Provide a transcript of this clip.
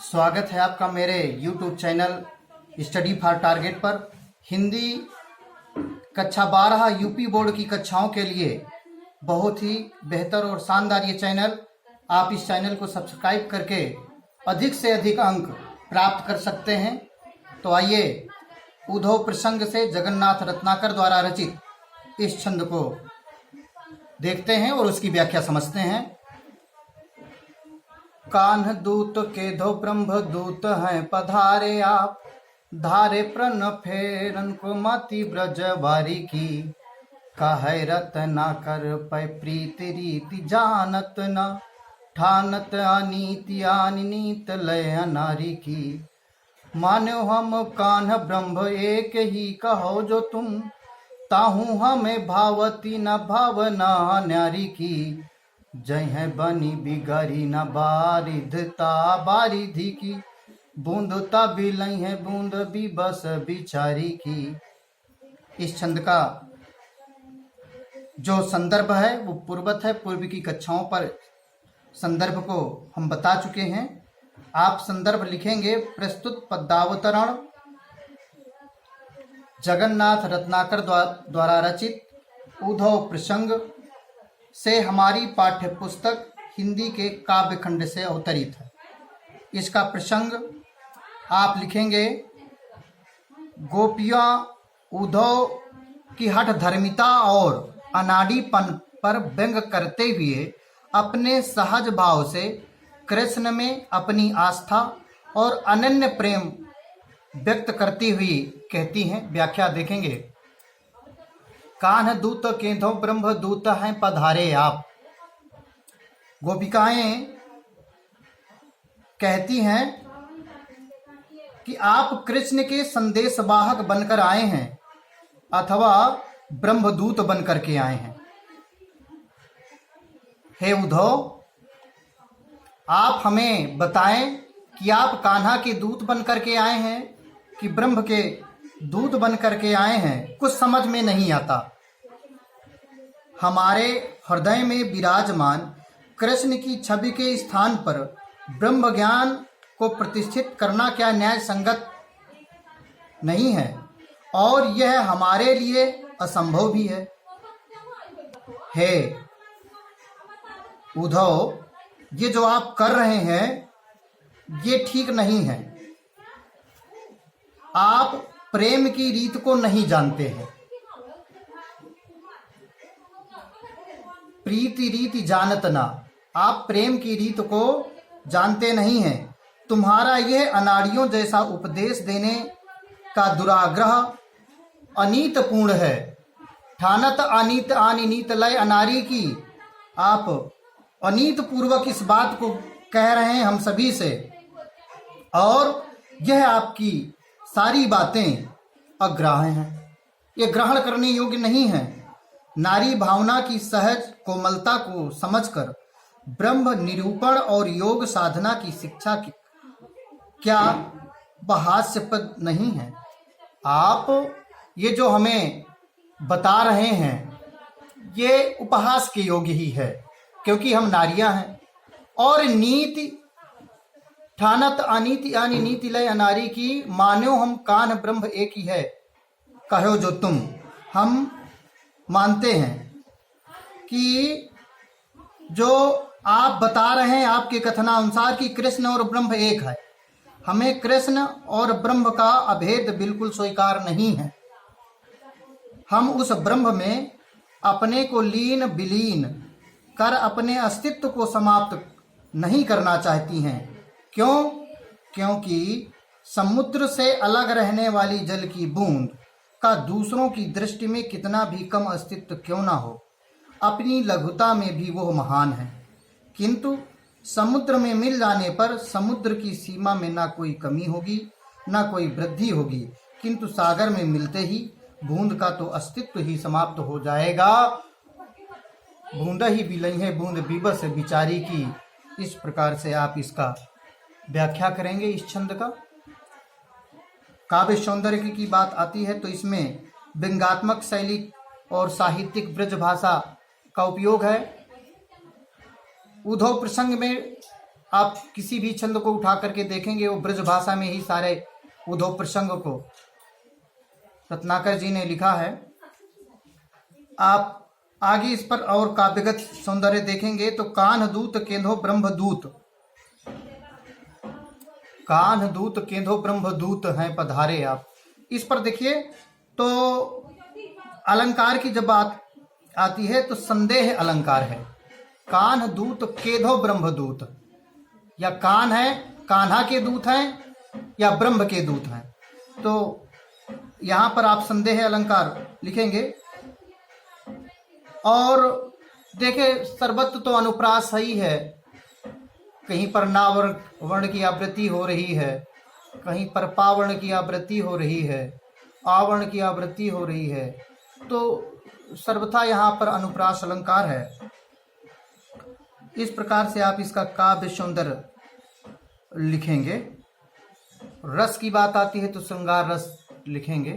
स्वागत है आपका मेरे YouTube channel study for target पर। हिंदी कक्षा 12 यूपी बोर्ड की कक्षाओं के लिए बहुत ही बेहतर और शानदार ये चैनल। आप इस चैनल को सब्सक्राइब करके अधिक से अधिक अंक प्राप्त कर सकते हैं। तो आइए उद्धव प्रसंग से जगन्नाथ रत्नाकर द्वारा रचित इस छंद को देखते हैं और उसकी व्याख्या समझते हैं। कान्ह दूत के धो ब्रह्म दूत हैं पधारे आप, धारे प्रण फेरन को मति ब्रज बारी की। कहे रत्ना कर पै प्रीति रीति जानत न, ठानत अनीति अनिनीत लय नारी की। मान्यो हम कान्ह ब्रह्म एक ही कहो जो तुम, ताहू हमें भावती न भावना न्यारी की। जय है बनी बिगड़ी न बारिधता बारिधि की, बूंदता बिलई है बूंद भी बस बिचारी की। इस छंद का जो संदर्भ है वो पूर्वत है। पूर्व की कक्षाओं पर संदर्भ को हम बता चुके हैं। आप संदर्भ लिखेंगे प्रस्तुत पदावतरण जगन्नाथ रत्नाकर द्वारा रचित उद्धव प्रसंग से हमारी पाठ्य पुस्तक हिंदी के काव्य खंड से अवतरित है। इसका प्रसंग आप लिखेंगे गोपियां उद्धव की हठ धर्मिता और अनाड़ीपन पर व्यंग करते हुए अपने सहज भाव से कृष्ण में अपनी आस्था और अनन्य प्रेम व्यक्त करती हुई कहती हैं। व्याख्या देखेंगे। कान्ह दूत केंधो ब्रह्म दूत हैं पधारे आप। गोपिकाएं कहती हैं कि आप कृष्ण के संदेशवाहक बनकर आए हैं अथवा ब्रह्मदूत बनकर के आए हैं। हे उद्धव, आप हमें बताएं कि आप कान्हा के दूत बनकर के आए हैं कि ब्रह्म के दूत बनकर के आए हैं। कुछ समझ में नहीं आता। हमारे हृदय में विराजमान कृष्ण की छवि के स्थान पर ब्रह्म ज्ञान को प्रतिष्ठित करना क्या न्याय संगत नहीं है, और यह हमारे लिए असंभव भी है। हे उद्धव, ये जो आप कर रहे हैं ये ठीक नहीं है। आप प्रेम की रीत को नहीं जानते हैं। प्रीति रीति जानत ना, आप प्रेम की रीत को जानते नहीं हैं। तुम्हारा यह अनाड़ियों जैसा उपदेश देने का दुराग्रह अनीतपूर्ण है। ठानत अनीत अनिनीत लय अनारी की, आप अनीत पूर्वक इस बात को कह रहे हैं हम सभी से, और यह आपकी सारी बातें अग्राह्य हैं। ये ग्रहण करने योग्य नहीं है। नारी भावना की सहज कोमलता को समझकर ब्रह्म निरूपण और योग साधना की शिक्षा की क्या बहास्यपद नहीं है। आप ये जो हमें बता रहे हैं ये उपहास के योग्य ही है, क्योंकि हम नारियां हैं। और नीति ठानत अनीति अनिनीति लय अनारी की, मान्यो हम कान्ह ब्रह्म एक ही है कहो जो तुम। हम मानते हैं कि जो आप बता रहे हैं आपके कथनानुसार कि कृष्ण और ब्रह्म एक है। हमें कृष्ण और ब्रह्म का अभेद बिल्कुल स्वीकार नहीं है। हम उस ब्रह्म में अपने को लीन विलीन कर अपने अस्तित्व को समाप्त नहीं करना चाहती हैं। क्यों? क्योंकि समुद्र से अलग रहने वाली जल की बूंद का दूसरों की दृष्टि में कितना भी कम अस्तित्व क्यों ना हो, अपनी लघुता में भी वो महान है। किंतु समुद्र में मिल जाने पर समुद्र की सीमा में ना कोई कमी होगी ना कोई वृद्धि होगी, किंतु सागर में मिलते ही बूंद का तो अस्तित्व ही समाप्त हो जाएगा। बूंद ही बिलई है बूंद बीबस बिचारी की। इस प्रकार से आप इसका व्याख्या करेंगे। इस छंद का काव्य सौंदर्य की बात आती है तो इसमें व्यंग्यात्मक शैली और साहित्यिक ब्रज भाषा का उपयोग है। उद्धव प्रसंग में आप किसी भी छंद को उठा करके देखेंगे वो ब्रज भाषा में ही सारे उद्धव प्रसंग को रत्नाकर जी ने लिखा है। आप आगे इस पर और काव्यगत सौंदर्य देखेंगे तो कान दूत केंधो ब्रह्मदूत, कान दूत केंधो ब्रह्मदूत हैं पधारे। आप इस पर देखिए तो अलंकार की जब बात आती है तो संदेह अलंकार है। कान दूत केधो ब्रह्मदूत, या कान है कान्हा के दूत हैं या ब्रह्म के दूत हैं, तो यहां पर आप संदेह अलंकार लिखेंगे। और देखे सर्वत्र तो अनुप्रास ही है, कहीं पर नावर्ण वर्ण की आवृत्ति हो रही है, कहीं पर पावर्ण की आवृत्ति हो रही है, आवर्ण की आवृत्ति हो रही है, तो सर्वथा यहाँ पर अनुप्रास अलंकार है। इस प्रकार से आप इसका काव्य सौंदर्य लिखेंगे। रस की बात आती है तो श्रृंगार रस लिखेंगे।